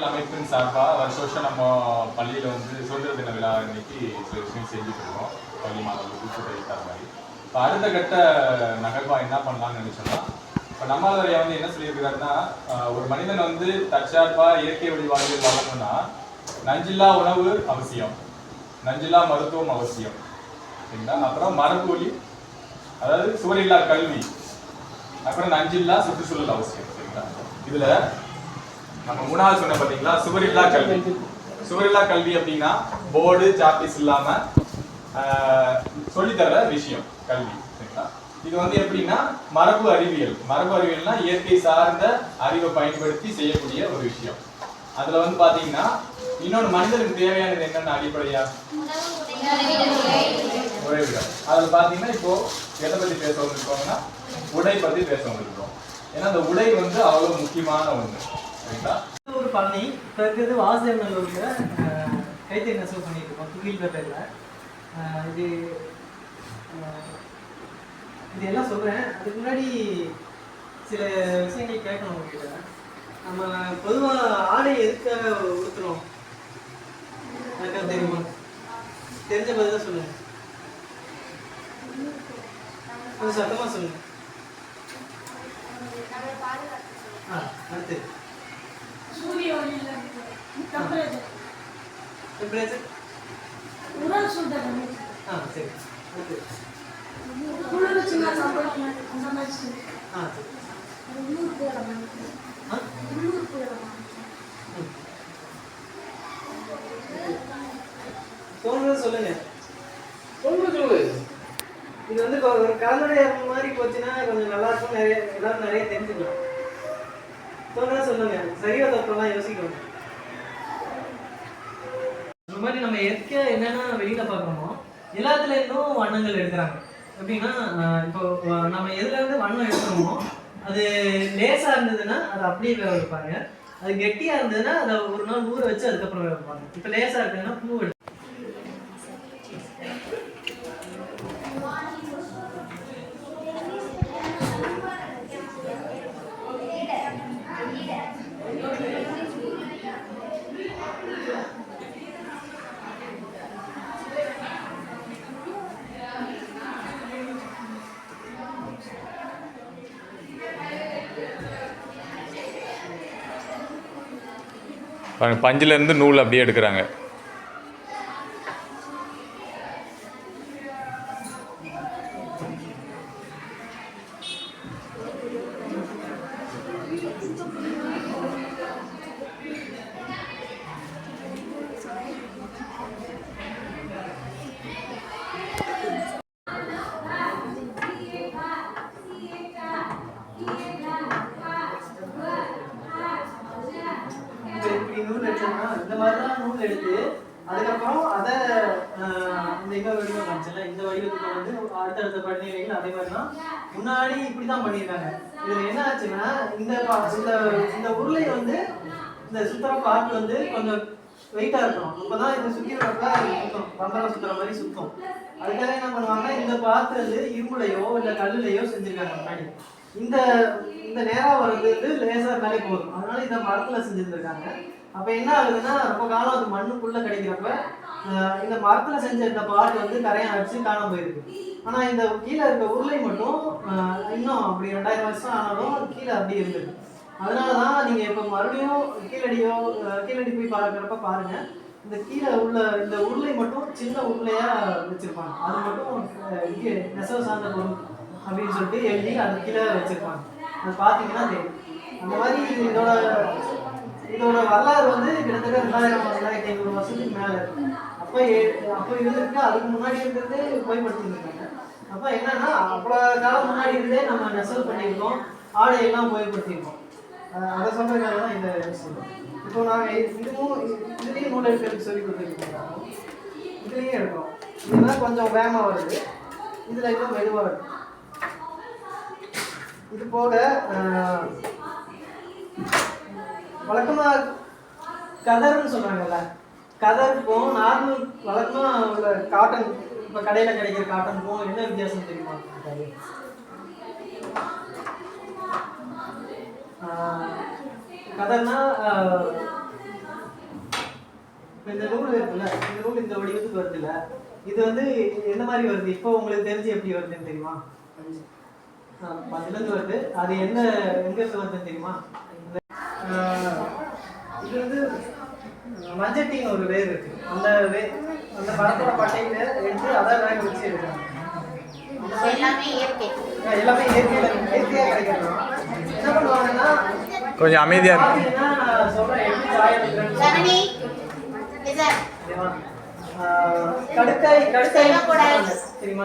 அறிவியல் அமைப்பின் சார்பாக வருஷம் நம்ம பள்ளியில் வந்து சுதந்திர தின விழா இன்னைக்கு சில விஷயம் செஞ்சுட்டு இருக்கோம். பள்ளி மாணவர்களுக்கு கூட்ட மாதிரி. இப்போ அடுத்த கட்ட நகர்வாக என்ன பண்ணலாம்னு நினைச்சோம்னா, இப்போ நம்மால் வந்து என்ன சொல்லியிருக்கிறாருன்னா, ஒரு மனிதன் வந்து தற்சார்பாக இயற்கை வழி வாழ்வில் வாழணும்னா நஞ்சில்லா உணவு அவசியம், நஞ்சில்லா மருத்துவம் அவசியம், சரிங்களா? அப்புறம் மரபு வழி, அதாவது சுவரில்லா கல்வி, அப்புறம் நஞ்சில்லா சுற்றுச்சூழல் அவசியம், சரிங்களா? இதுல நம்ம மூணாவது சொன்ன பார்த்தீங்களா, சுவரில்லா கல்வி. சுவரில்லா கல்வி அப்படின்னா போர்டு சாப்பிஸ் இல்லாம சொல்லித்தர விஷயம் கல்வி, சரிங்களா? இது வந்து எப்படின்னா மரபு அறிவியல். மரபு அறிவியல்னா இயற்கை சார்ந்த அறிவை பயன்படுத்தி செய்யக்கூடிய ஒரு விஷயம். அதுல வந்து பாத்தீங்கன்னா இன்னொன்று மனிதனுக்கு தேவையானது என்னென்ன அடிப்படையா உறைவிடம். அதுல பாத்தீங்கன்னா இப்போ எதை பத்தி பேச வந்திருக்கோம்னா உடை பத்தி பேச வந்திருக்கோம். ஏன்னா அந்த உடை வந்து அவ்வளவு முக்கியமான ஒண்ணு, சரிங்களா? ஒரு பழனி இப்போ இருக்கிறது வாசுதேவநல்லூர்ல கைத்தறி நெசவு பண்ணிட்டு இருக்கோம் துகில் பேப்பர்ல. இது இது எல்லாம் சொல்றேன். அதுக்கு முன்னாடி சில விஷயங்கள் கேட்கணும் உங்ககிட்ட. நம்ம பொதுவாக ஆடை எதுக்காக உடுத்துறோம் எனக்கு தெரியுமா? தெரிஞ்ச பதில் தான் சொல்லுங்க, கொஞ்சம் சத்தமா சொல்லுங்க. அடுத்து டெம்பரேச்சர், உடல் சூடு. சரி. அடுத்து குளிர்ச்சினா சாப்பிடலாம் அந்த மாதிரி. சரி. தோணுறது சொல்லுங்க. இது வந்து ஒரு கலந்துரை மாதிரி போச்சுன்னா கொஞ்சம் நல்லா இருக்கும். எல்லாரும் நிறைய தெரிஞ்சுக்கலாம். தோணுறத சொல்லுங்க. சரியா தப்பெல்லாம் யோசிக்கணும். இந்த மாதிரி நம்ம இயற்கையா என்னென்ன வெளியில பார்க்கணுமோ எல்லாத்துல இருந்தும் வண்ணங்கள் எடுக்கிறாங்க. எப்படின்னா இப்போ நம்ம எதுல இருந்து வண்ணம் எடுக்கிறோமோ அது லேசா இருந்ததுன்னா அதை அப்படியே வேக வைப்பாங்க. அது கெட்டியா இருந்ததுன்னா அதை ஒரு நாள் ஊற வச்சு அதுக்கப்புறம் வேக வைப்பாங்க. இப்போ லேசா இருக்குதுன்னா பூ எடுத்து பஞ்சில இருந்து நூல் அப்படியே எடுக்கிறாங்க. இந்த மாதிரிலாம் நூல் எடுத்து அதுக்கப்புறம் அதை இந்த வடிவம் காமிச்சல இந்த வடிவத்துக்கு வந்து அடுத்தடுத்த படிநிலைகள் அதே மாதிரிலாம் முன்னாடி இப்படிதான் பண்ணியிருக்காங்க. இதுல என்ன ஆச்சுன்னா இந்த உருளை வந்து இந்த சுத்துற பார்ட் வந்து கொஞ்சம் வெயிட்டா இருக்கணும். அப்பதான் இந்த சுத்திரப்ப சுத்தம் பந்தரம் சுத்துற மாதிரி சுத்தம். அதுக்காக என்ன பண்ணுவாங்க, இந்த பார்ட் வந்து இரும்புலையோ இல்ல கல்லுலையோ செஞ்சிருக்காங்க முன்னாடி. இந்த இந்த நேரா வர்றது வந்து லேசா இருந்தாலே போதும். அதனால இதை மரத்துல செஞ்சிருந்திருக்காங்க. அப்ப என்ன ஆகுதுன்னா ரொம்ப காலம் அது மண்ணுக்குள்ள கிடைக்கிறப்ப இந்த மரத்துல செஞ்ச இந்த பார்ட் வந்து கரையான் அடிச்சு காணாம போயிருக்கு. ஆனா இந்த கீழே இருக்க உருளை மட்டும் இன்னும் அப்படி 2000 வருஷம் ஆனாலும் கீழே அப்படி இருக்குது. அதனாலதான் நீங்க இப்ப மறுபடியும் கீழடி போய் பார்க்கறப்ப பாருங்க, இந்த கீழே உள்ள இந்த உருளை மட்டும் சின்ன உருளையா வச்சிருப்பாங்க. அது மட்டும் இங்கே நெசவு சார்ந்த பொருள் அப்படின்னு சொல்லிட்டு எழுதி அது கீழே வச்சிருப்பாங்க. அது பார்த்தீங்கன்னா தெரியும். அந்த மாதிரி இதோட வரலாறு வந்து கிட்டத்தட்ட 2500 வருஷத்துக்கு மேல இருக்கு. அப்போ இருந்திருக்கு. அதுக்கு முன்னாடி இருந்தது புகைப்படுத்திருக்காங்க. அப்ப என்னன்னா அவ்வளவு காலம் முன்னாடி இருந்தே நம்ம நெசவு பண்ணியிருக்கோம், ஆடையெல்லாம் புகைப்படுத்தியிருக்கோம். அதை சொல்றதுக்காக தான் இந்த சொல்றோம். இப்போ நாங்கள் இதுலேயும் நூல் எடுக்கிறதுக்கு சொல்லி கொடுத்துருக்கோம். இதுலேயும் எடுக்கிறோம். இதெல்லாம் கொஞ்சம் வேகமாக வருது, இதில் இன்னும் மெதுவாக வருது. இது போக வழக்கமாக கதர்ன்னு சொல்கிறாங்கல்ல, கதருக்கும் நார்மல் வழக்கமாக உள்ள காட்டன், இப்போ கடையில் கிடைக்கிற காட்டனுக்கும் என்ன வித்தியாசம் தெரியுமா? கதர்னா இப்போ இந்த நூல் இருக்குல்ல, இந்த நூல் இந்த வடிவத்துக்கு வருதுல்ல, இது வந்து எந்த மாதிரி வருது? இப்போ உங்களுக்கு தெரிஞ்சு எப்படி வருதுன்னு தெரியுமா? பஞ்சுலேருந்து வருது. அது எங்க இருந்து வருதுன்னு தெரியுமா? இது வந்து மஞ்சட்டின்னு ஒரு வேர் இருக்கு. அந்த மரத்தோட பட்டையில எடுத்து அதை வேக வச்சு எடுக்கிறாங்க. எல்லாமே இயற்கையா கிடைக்கிறது. என்ன பண்ணுவாங்கன்னா கொஞ்சம் அமைதியா சொல்றேன் எப்படி சாயம் கடுக்காய் தெரியுமா?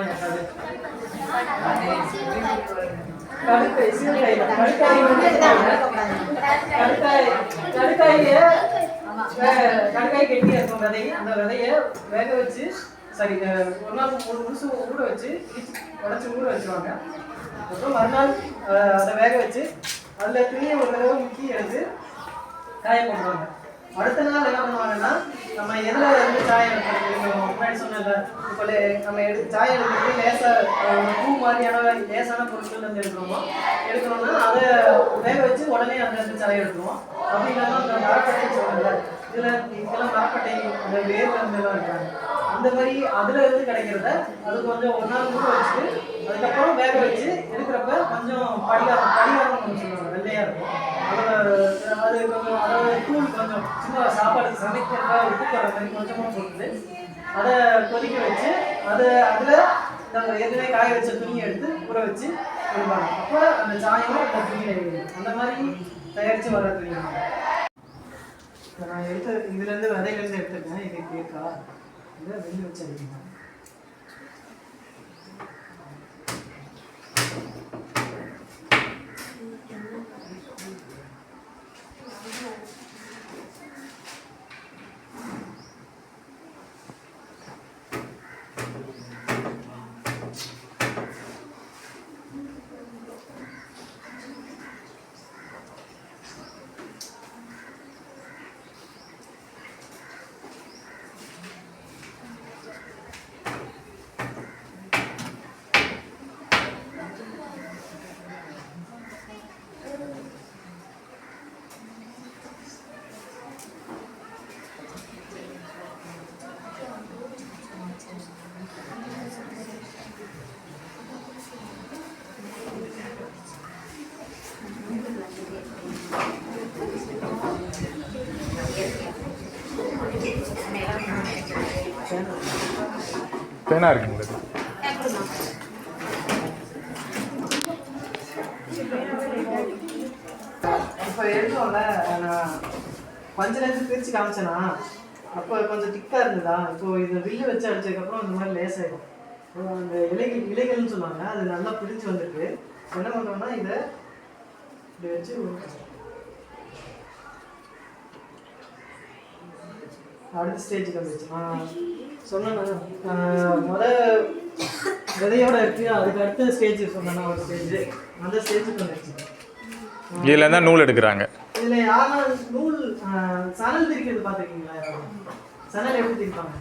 கடுக்காய் கெட்டி இருக்கும் விதை. அந்த விதைய வேக வச்சு சரி ஒரு நாள் முழுசு ஊற வச்சு உடச்சி ஊற வச்சுருவாங்க. அப்புறம் மறுநாள் அதை வேக வச்சு அதில் துணியை ஒரு தடவை முக்கி எடுத்து காய போடுவாங்க. அடுத்த நாள் என்ன பண்ணுவாங்கன்னா, நம்ம எதில் வந்து சாயம் எடுக்கிறது முன்னாடி சொன்னல, இப்போ நம்ம சாயம் எடுக்கிறது லேசாக பூ மாதிரியான லேசான பொருட்கள் வந்து எடுக்கிறோம்னா அதை வேக வச்சு உடனே அந்த இடத்துல சாயம் எடுத்துருவோம். அப்படி இல்லாமல் அந்த மரப்பட்டைன்னு சொன்னல, இதெல்லாம் மரப்பட்டை அந்த வேர்ல இருந்தெல்லாம் இருக்காங்க. அந்த மாதிரி அதுல இருந்து கிடைக்கிறத அது கொஞ்சம் ஒரு நாள் ஊற வச்சுட்டு அதுக்கப்புறம் வேக வச்சு எடுக்கிறப்ப கொஞ்சம் படிகாரம் சொல்லுவாங்க, வெள்ளையா இருக்கும். அது கொஞ்சம் அதோட தூள் கொஞ்சம் சும்மா சாப்பாடு சமைக்கிறப்ப உப்பு போடுற மாதிரி கொஞ்சமாக போட்டு அதை கொதிக்க வச்சு அதில் நாங்கள் ஏற்கனவே காய வச்ச துணியை எடுத்து ஊற வச்சு கொடுப்பாங்க. அப்போ அந்த சாயம் அந்த துணியை அந்த மாதிரி தயாரித்து வர துணி. நான் இதுலேருந்து விதையிலேருந்து எடுத்துருக்கேன். இது கேட்கா இதை வெளியே வச்சு அடிக்கணும். பேனா இருக்கு உங்களுக்கு? இப்போ எடுத்தோம்ல, நான் பஞ்சுலேருந்து பிரித்து காமிச்சேன்னா அப்போ கொஞ்சம் திக்காக இருந்ததா. இப்போ இதை வில்லு வச்சு அடிச்சதுக்கப்புறம் இந்த மாதிரி லேசாயிடும். அந்த இலைகள்னு சொன்னாங்க, அது நல்லா பிரித்து வந்துருக்கு. என்ன பண்ணுறோம்னா இதை இப்படி வச்சு அடுத்த ஸ்டேஜுக்கு வந்துச்சு. நான் சொன்னேன் விதையோட இருக்கு, அதுக்கு அடுத்த ஸ்டேஜ் சொன்னேன்னா ஒரு ஸ்டேஜ், அந்த ஸ்டேஜுக்கு வந்துச்சு. இதுல தான் நூல் எடுக்கிறாங்க. இதுல யாரா நூல் சணல் திரிக்கிறது பாத்துருக்கீங்களா? சணல் எப்படி திரிப்பாங்க?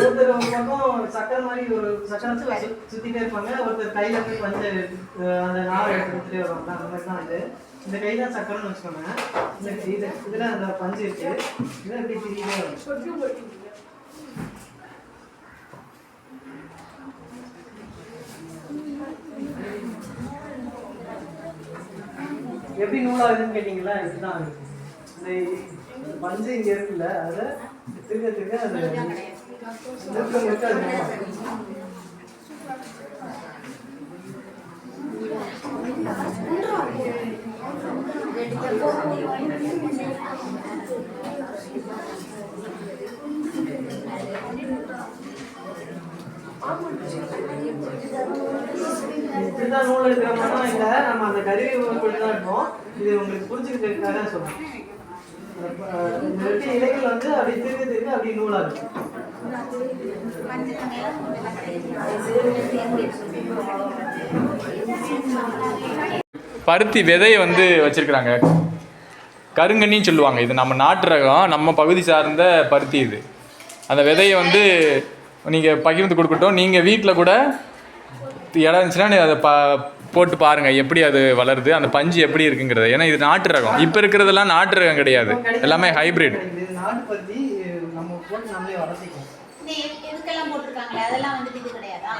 ஒருத்தர் ஒரு பக்கம் சக்கரை மாதிரி ஒரு சக்கரை சுத்திட்டே இருப்பாங்க, ஒருத்தர் கையில போய் வந்து அந்த நாவை எடுத்துட்டே வருவாங்க. அந்த மாதிரி தான் இது. இந்த கை தான் சக்கரைன்னு வச்சுக்கோங்க. இதுல அந்த பஞ்சு இருக்கு, இதை எப்படி திரிக்கிட்டே வரும். எப்படி நூலாகுதுன்னு கேட்டீங்களா? இதுதான் இருக்கு. இந்த பஞ்சு இங்க இருக்குல்ல, அதை திருக்க அது இப்படிதான் நூல் எடுக்கிற மாதிரிலாம் இல்லை, நம்ம அந்த கருவி தான் இருப்போம். இது உங்களுக்கு புரிஞ்சுக்கிறதுக்காக சொல்றேன். இந்த இலைகள் வந்து அப்படி திருக்க அப்படி நூலா இருக்கும். பருத்தி விதையை வந்து வச்சிருக்கிறாங்க, கருங்கண்ணின்னு சொல்லுவாங்க. இது நம்ம நாட்டு ரகம், நம்ம பகுதி சார்ந்த பருத்தி. இது அந்த விதையை வந்து நீங்கள் பகிர்ந்து கொடுக்கட்டும். நீங்கள் வீட்டில் கூட இடம் இருந்துச்சுன்னா அதை போட்டு பாருங்கள் எப்படி அது வளருது, அந்த பஞ்சு எப்படி இருக்குங்கிறது. ஏன்னா இது நாட்டு ரகம். இப்போ இருக்கிறதெல்லாம் நாட்டு ரகம் கிடையாது, எல்லாமே ஹைப்ரிட். இது நாட்டு பருத்தி நம்ம போட்டு நம்மளே வளர்த்திக்கோம். எதுக்கெல்லாம் போட்டிருக்காங்களே அதெல்லாம் வந்துட்டு இது கிடையாதா?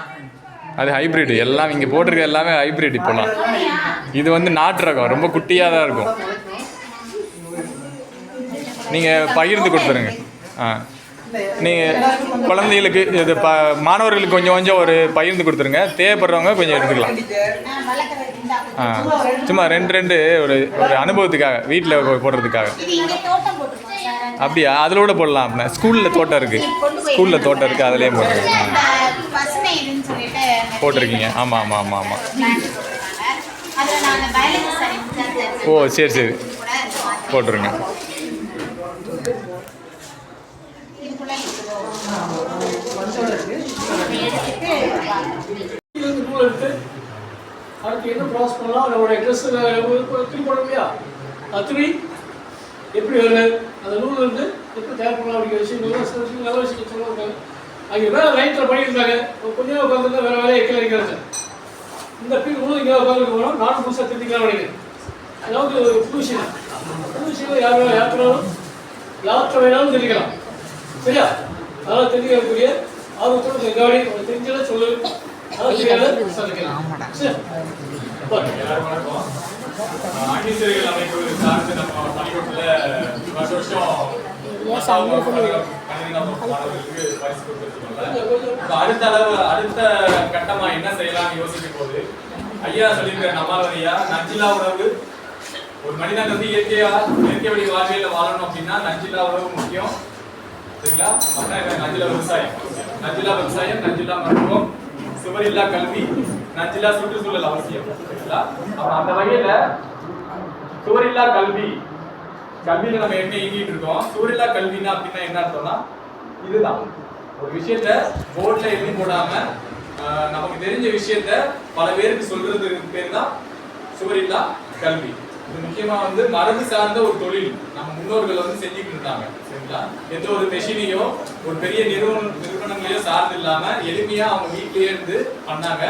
அது ஹைப்ரிட். எல்லாம் இங்கே போட்டிருக்க எல்லாமே ஹைப்ரிட். இப்போலாம் இது வந்து நாட்டு ரகம், ரொம்ப குட்டியாக தான் இருக்கும். நீங்கள் பகிர்ந்து கொடுத்துருங்க. நீங்கள் குழந்தைகளுக்கு இது மாணவர்களுக்கு கொஞ்சம் கொஞ்சம் ஒரு பகிர்ந்து கொடுத்துருங்க. தேவைப்படுறவங்க கொஞ்சம் எடுத்துக்கலாம். சும்மா ரெண்டு ஒரு ஒரு அனுபவத்துக்காக, வீட்டில் போடுறதுக்காக. அப்படியா? அதில் கூட போடலாம். அப்படின்னா ஸ்கூலில் தோட்டம் இருக்குது, ஸ்கூலில் தோட்டம் இருக்குது, அதுலேயும் போட்டுருங்க. போட்டிருக்கீங்க. ஆமாம். ஓ சரி போட்டுருங்க. அடுத்து என்ன ப்ராசஸ் பண்ணலாம், நம்மளுடைய ட்ரெஸ் திருப்பி போட முடியா, அத்துணி எப்படி வருது, அந்த நூல் வந்து எப்படி தயார் பண்ணலாம் அப்படிங்கிற விஷயம் நல்ல விஷயம் சொல்லுவாங்க. அங்கே வேலை லைட்டில் பண்ணியிருந்தாங்க, கொஞ்சம் உட்காந்துருந்தா வேறு வேலையை எக்கல இருக்கிறாங்க. இந்த பீல் நூல் இங்கே உட்காந்துட்டு போனோம், நானும் புதுசாக தெரிஞ்சுக்கலாம் நினைக்கிறேன். அதாவது புது விஷயம் யாத்திரை வேணாலும் தெரிஞ்சுக்கலாம். சரியா? அதனால் தெரிஞ்சுக்கக்கூடிய ஆர்வத்தோடு கவனி தெரிஞ்சதை சொல்லு. அணிசரிகள் அமைப்பு சார்ந்து நம்ம பள்ளிக்கூடத்தில் வருஷம் மாணவர்களுக்கு பரிசு கொடுத்துருக்கோம். அடுத்த கட்டமா என்ன செய்யலாம்னு யோசிக்கும் போது ஐயா சொல்லியிருக்கிற நம்மால் ஐயா நஞ்சில்லா உணவு. ஒரு மனிதன் வந்து இயற்கை வழி வாழ்வியல வாழணும் அப்படின்னா நஞ்சில்லா உணவு முக்கியம். சரிங்களா? அப்படின்னா நஞ்சில்லா விவசாயம், நஞ்சில்லா மருத்துவம், சுவரில்லா கல்வி, நஞ்சில்லா சுற்றுச்சூழல் அவசியம். சரிங்களா? அப்புறம் அந்த வகையில சுவரில்லா கல்வியில நம்ம என்ன இயங்கிட்டு இருக்கோம். சுவரில்லா கல்வினா அப்படின்னா என்ன அர்த்தம்னா இதுதான். ஒரு விஷயத்த போர்ட்ல எழுதி போடாம நமக்கு தெரிஞ்ச விஷயத்த பல பேருக்கு சொல்றது பேர் தான் சுவரில்லா கல்வி. இது முக்கியமா வந்து மரபு சார்ந்த ஒரு தொழில் நம்ம முன்னோர்கள் வந்து செஞ்சுட்டு இருந்தாங்க. சரிங்களா? எந்த ஒரு மெஷினையோ ஒரு பெரிய நிறுவனங்களையோ சார்ந்து இல்லாம எளிமையா அவங்க வீட்டிலேயே இருந்து பண்ணாங்க.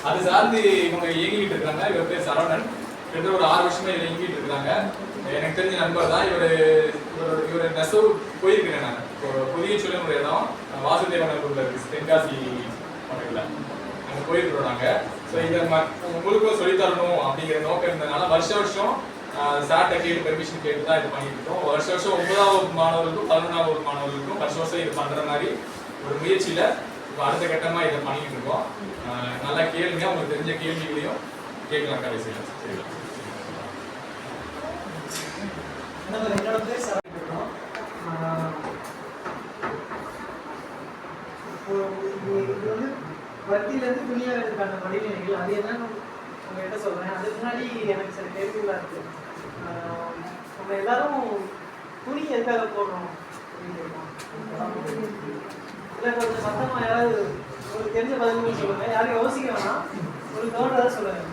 அது சார்ந்து இவங்க இயங்கிட்டு இருக்காங்க. இவர் பேர் சரவணன். கிட்ட ஒரு 6 வருஷமா இதில் இயங்கிட்டு இருக்காங்க. எனக்கு தெரிஞ்ச நண்பர் தான் இவர் நெசவு போயிருக்கிறேன். நான் புதிய சொல்ல ஒரு இடம் வாசுதேவனூர்ல இருக்கு, தென்காசி பக்கத்துல அங்கே போயிருக்கிறோம் நாங்க. ஸோ இதை உங்களுக்கும் சொல்லித்தரணும் அப்படிங்கிற நோக்கம் இருந்ததுனால வருஷம் சார்ட்ட கேட்டு பெர்மிஷன் கேட்டு தான் இது பண்ணிட்டு இருக்கோம். வருஷம் 9வது மாணவர்களுக்கும் 11வது மாணவர்களுக்கும் வருஷம் இது பண்ற மாதிரி ஒரு முயற்சியில இப்போ அடுத்த கட்டமா இதை பண்ணிட்டு இருக்கோம். நல்லா கேளுங்க, உங்களுக்கு தெரிஞ்ச கேள்விகளையும் கேட்கலாம் கடைசியில். சரிங்களா? என்னோட பேர் சரவணன். இது வந்து வட்டியிலேருந்து துணியாகிறதுக்கான படிநிலைகள் அது என்னன்னு உங்கள்கிட்ட சொல்கிறேன். அதுக்கு முன்னாடி எனக்கு சில கேள்விகளாக இருக்குது. நம்ம எல்லாரும் துணி எதுக்காக போடுறோம் இல்லை கொஞ்சம் சத்தமாக யாராவது உங்களுக்கு தெரிஞ்ச பதில்கள் சொல்லுங்கள். யாரும் யோசிக்க வேணாம், ஒரு தோன்றதை சொல்லுங்கள்.